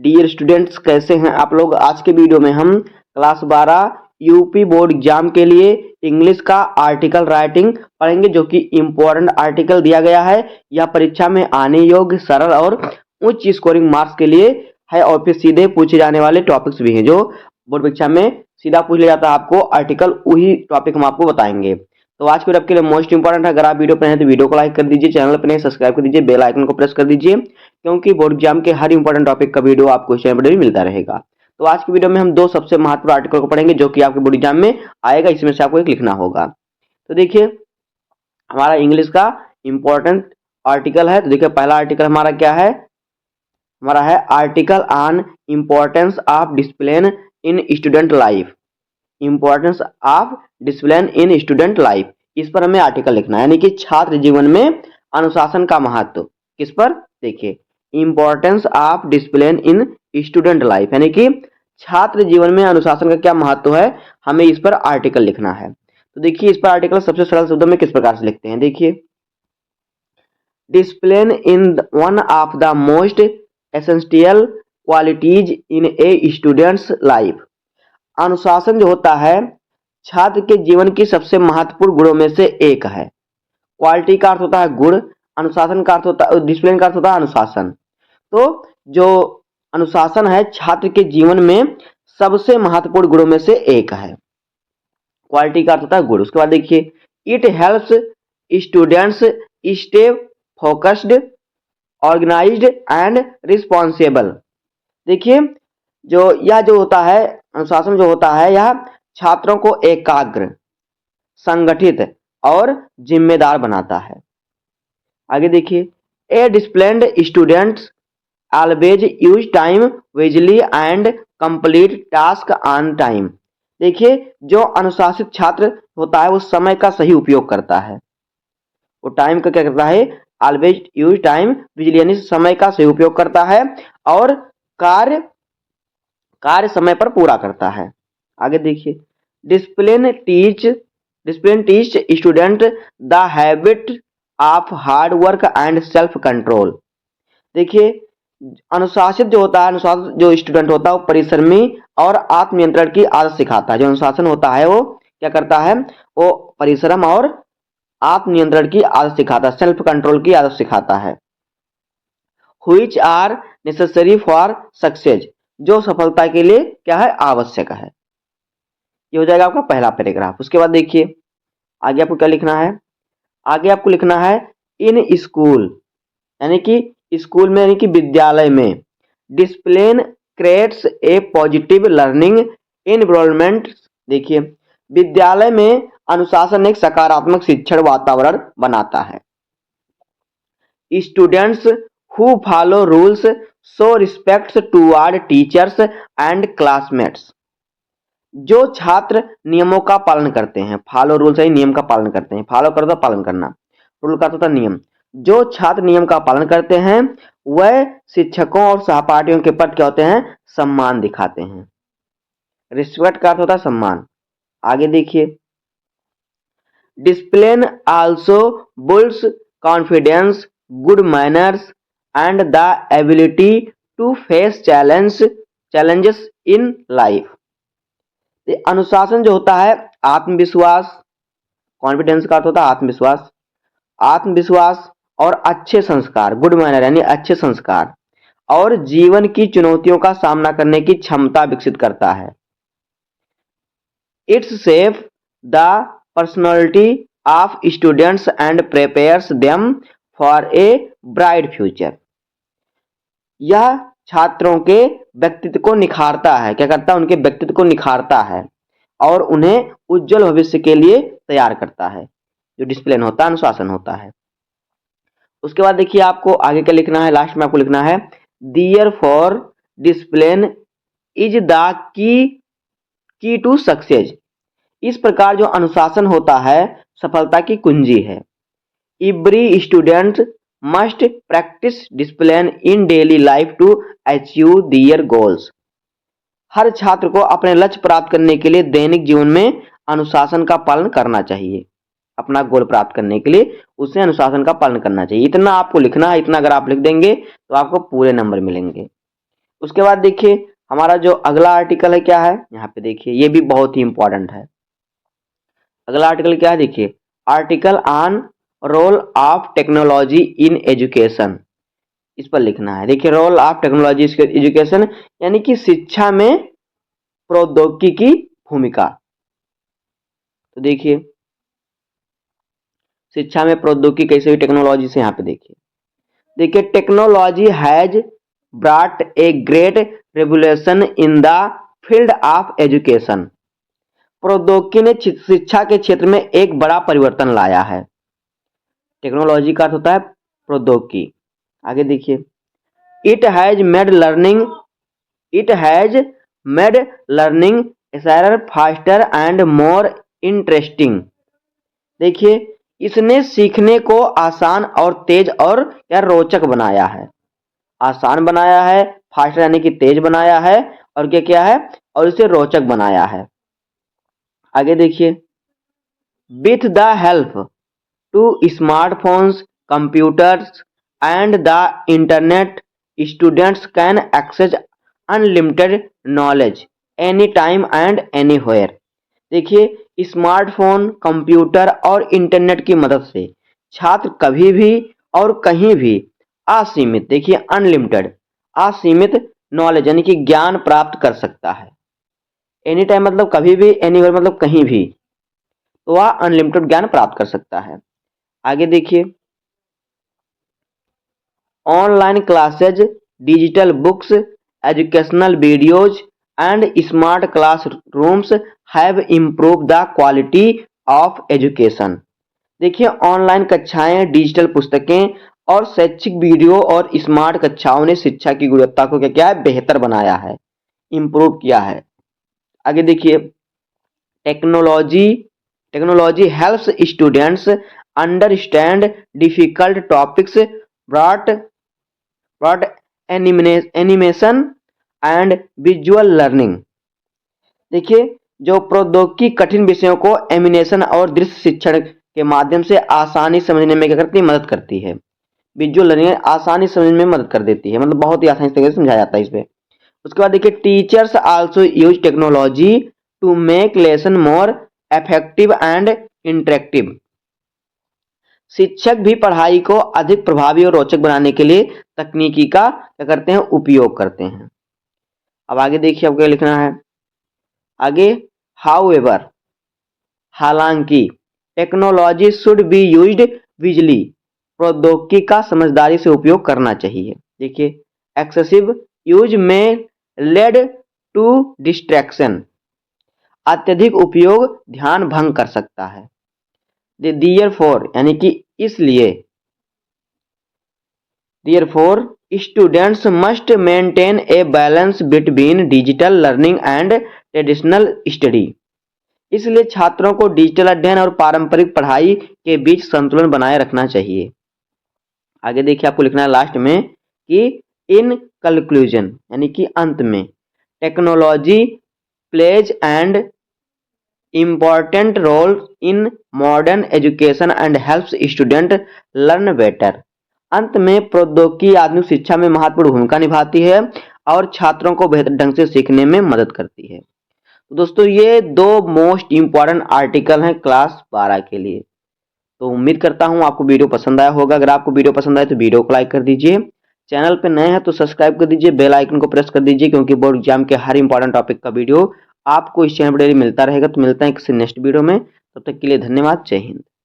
Dear students, कैसे हैं आप लोग। आज के वीडियो में हम क्लास 12 यूपी बोर्ड एग्जाम के लिए इंग्लिश का आर्टिकल राइटिंग पढ़ेंगे, जो कि इम्पोर्टेंट आर्टिकल दिया गया है। यह परीक्षा में आने योग्य, सरल और उच्च स्कोरिंग मार्क्स के लिए है, और फिर सीधे पूछे जाने वाले टॉपिक्स भी हैं जो बोर्ड परीक्षा में सीधा पूछ लिया जाता है आपको आर्टिकल, वही टॉपिक हम आपको बताएंगे। तो आज के वीडियो आपके लिए मोस्ट इंपॉर्टेंट है। अगर आप वीडियो पर हैं तो वीडियो को लाइक कर दीजिए, चैनल पर नहीं सब्सक्राइब कर दीजिए, बेल आइकन को प्रेस कर दीजिए, क्योंकि बोर्ड एग्जाम के हर इंपॉर्टेंट टॉपिक का वीडियो आपको इस चैनल पर मिलता रहेगा। तो आज की वीडियो में हम दो सबसे महत्वपूर्ण आर्टिकल को पढ़ेंगे जो कि आपके बोर्ड एग्जाम में आएगा। इसमें से आपको एक लिखना होगा। तो देखिए, हमारा इंग्लिश का इंपॉर्टेंट आर्टिकल है। तो देखिए, पहला आर्टिकल हमारा क्या है, हमारा है article on importance of discipline in student life. Importance of discipline in student life, इस पर हमें आर्टिकल लिखना है, यानी कि छात्र जीवन में अनुशासन का महत्व। किस पर, देखिए, importance of discipline in student life, यानी कि छात्र जीवन में अनुशासन का क्या महत्व है, हमें इस पर आर्टिकल लिखना है। तो देखिए, इस पर आर्टिकल सबसे सरल शब्दों में किस प्रकार से लिखते हैं, देखिए, discipline in one of the most essential qualities in A students life. अनुशासन जो होता है छात्र के जीवन की सबसे महत्वपूर्ण गुणों में से एक है। क्वालिटी का अर्थ होता है गुण, अनुशासन का अर्थ होता है, डिसिप्लिन का अर्थ होता है अनुशासन। तो जो अनुशासन है छात्र के जीवन में सबसे महत्वपूर्ण गुणों में से एक है। क्वालिटी का अर्थ होता है गुण। उसके बाद देखिए, it helps students stay focused, organized and responsible. देखिए, जो होता है अनुशासन जो होता है, यह छात्रों को एकाग्र, संगठित और जिम्मेदार बनाता है। आगे देखिए, a disciplined students always use time wisely and complete task on time. देखिए, जो अनुशासित छात्र होता है वो समय का सही उपयोग करता है। वो टाइम का क्या करता है, ऑलवेज यूज टाइम विजली, यानी समय का सही उपयोग करता है और कार्य समय पर पूरा करता है। आगे देखिए, discipline teach student the habit of hard work and self control. देखिए, अनुशासित जो होता है, अनुशासित जो स्टूडेंट होता है वो परिश्रमी और आत्मनियंत्रण की आदत सिखाता है। जो अनुशासन होता है वो क्या करता है, वो परिश्रम और आत्मनियंत्रण की आदत सिखाता है, सेल्फ कंट्रोल की आदत सिखाता है। Which are necessary for success, जो सफलता के लिए क्या है, आवश्यक है। ये हो जाएगा आपका पहला पैराग्राफ। उसके बाद देखिए, आगे आपको क्या लिखना है, आगे आपको लिखना है इन स्कूल, यानी कि स्कूल में, यानी कि विद्यालय में, discipline creates a positive learning environment. देखिए, विद्यालय में अनुशासन एक सकारात्मक शिक्षण वातावरण बनाता है। Students who follow rules show respect toward teachers and classmates. जो छात्र नियमों का पालन करते हैं, फॉलो रूल्स है, नियम का पालन करते हैं, फॉलो कर दो पालन करना, रूल का होता है नियम। जो छात्र नियम का पालन करते हैं वह शिक्षकों और सहपाठियों के प्रति क्या होते हैं, सम्मान दिखाते हैं। रिस्पेक्ट का अर्थ होता है सम्मान। आगे देखिए, discipline also builds confidence, good manners and the ability to face challenges in life. अनुशासन जो होता है आत्मविश्वास, कॉन्फिडेंस का अर्थ होता है आत्मविश्वास, आत्मविश्वास और अच्छे संस्कार, गुड मैनर यानी अच्छे संस्कार, और जीवन की चुनौतियों का सामना करने की क्षमता विकसित करता है। Its shape the personality of students and prepares them for a bright future. यह छात्रों के व्यक्तित्व को निखारता है, क्या करता है, उनके व्यक्तित्व को निखारता है और उन्हें उज्जवल भविष्य के लिए तैयार करता है। जो डिसिप्लिन होता है, अनुशासन होता है। उसके बाद देखिए, आपको आगे क्या लिखना है, लास्ट में आपको लिखना है therefore discipline is the key to success. इस प्रकार जो अनुशासन होता है सफलता की कुंजी है। Every student must practise discipline in daily life to achieve their goals. हर छात्र को अपने लक्ष्य प्राप्त करने के लिए दैनिक जीवन में अनुशासन का पालन करना चाहिए। अपना गोल प्राप्त करने के लिए उसे अनुशासन का पालन करना चाहिए। इतना आपको लिखना है। इतना अगर आप लिख देंगे तो आपको पूरे नंबर मिलेंगे। उसके बाद देखिए हमारा जो अगला आर्टिकल है क्या है, यहाँ पे देखिए ये भी बहुत ही इंपॉर्टेंट है। अगला आर्टिकल क्या है देखिए, article on roll of technology in education, इस पर लिखना है। देखिए रोल ऑफ टेक्नोलॉजी एजुकेशन यानी कि शिक्षा में प्रौद्योगिकी की भूमिका। तो देखिए शिक्षा में प्रौद्योगिकी कैसे हुई टेक्नोलॉजी से, यहाँ पे देखिए technology has brought a great revolution in the field of education. प्रौद्योगिकी ने शिक्षा के क्षेत्र में एक बड़ा परिवर्तन लाया है। टेक्नोलॉजी का अर्थ होता है प्रौद्योगिकी। आगे देखिए it has made learning easier faster and more interesting. देखिए इसने सीखने को आसान और तेज और या रोचक बनाया है। आसान बनाया है, फास्टर यानी कि तेज बनाया है, और क्या क्या है, और इसे रोचक बनाया है। आगे देखिए with the help to smartphones, computers and the internet, students can access unlimited knowledge any time and anywhere. देखिए स्मार्टफोन, कंप्यूटर और इंटरनेट की मदद से छात्र कभी भी और कहीं भी असीमित, देखिए अनलिमिटेड, असीमित नॉलेज यानी कि ज्ञान प्राप्त कर सकता है। एनी टाइम मतलब कभी भी, एनीवेयर मतलब कहीं भी, तो वह अनलिमिटेड ज्ञान प्राप्त कर सकता है। आगे देखिए online classes, digital books, educational videos and smart classrooms have improve the quality of education. देखिए ऑनलाइन कक्षाएं, डिजिटल पुस्तकें और शैक्षिक वीडियो और स्मार्ट कक्षाओं ने शिक्षा की गुणवत्ता को क्या किया है, बेहतर बनाया है, इम्प्रूव किया है। आगे देखिए technology helps students understand difficult topics, brought animation and visual learning. देखिए जो प्रौद्योगिकी कठिन विषयों को एनिमेशन और दृश्य शिक्षण के माध्यम से आसानी समझने में क्या करती है, मदद करती है। विजुअल लर्निंग आसानी समझने में मदद कर देती है, मतलब बहुत ही आसानी तरीके से समझाया जाता है इसमें। उसके बाद देखिए teachers also use technology to make lesson more effective and interactive. शिक्षक भी पढ़ाई को अधिक प्रभावी और रोचक बनाने के लिए तकनीकी का क्या करते हैं, उपयोग करते हैं। अब आगे देखिए आपको क्या लिखना है। आगे हाउएवर, हालांकि टेक्नोलॉजी शुड बी यूज्ड विजली, प्रौद्योगिकी का समझदारी से उपयोग करना चाहिए। देखिए एक्सेसिव यूज में लेड टू डिस्ट्रैक्शन, अत्यधिक उपयोग ध्यान भंग कर सकता है। देयरफॉर यानी कि इसलिए, therefore students must maintain a balance between digital learning and traditional study. इसलिए छात्रों को डिजिटल अध्ययन और पारंपरिक पढ़ाई के बीच संतुलन बनाए रखना चाहिए। आगे देखिए आपको लिखना है लास्ट में कि इन कंक्लूजन यानी कि अंत में technology plays and important role in modern education and helps student learn better. अंत में प्रौद्योगिकी आधुनिक शिक्षा में महत्वपूर्ण भूमिका निभाती है और छात्रों को बेहतर ढंग से सीखने में मदद करती है। तो दोस्तों ये दो मोस्ट इम्पॉर्टेंट आर्टिकल हैं क्लास 12 के लिए। तो उम्मीद करता हूँ आपको वीडियो पसंद आया होगा। अगर आपको वीडियो पसंद आए तो वीडियो को लाइक कर दीजिए, चैनल पे नए हैं तो सब्सक्राइब कर दीजिए, बेल आइकन को प्रेस कर दीजिए, क्योंकि बोर्ड एग्जाम के हर इंपॉर्टेंट टॉपिक का वीडियो आपको इस चैनल पर डेली मिलता रहेगा। तो मिलता है किसी नेक्स्ट वीडियो में, तब तक के लिए धन्यवाद, जय हिंद।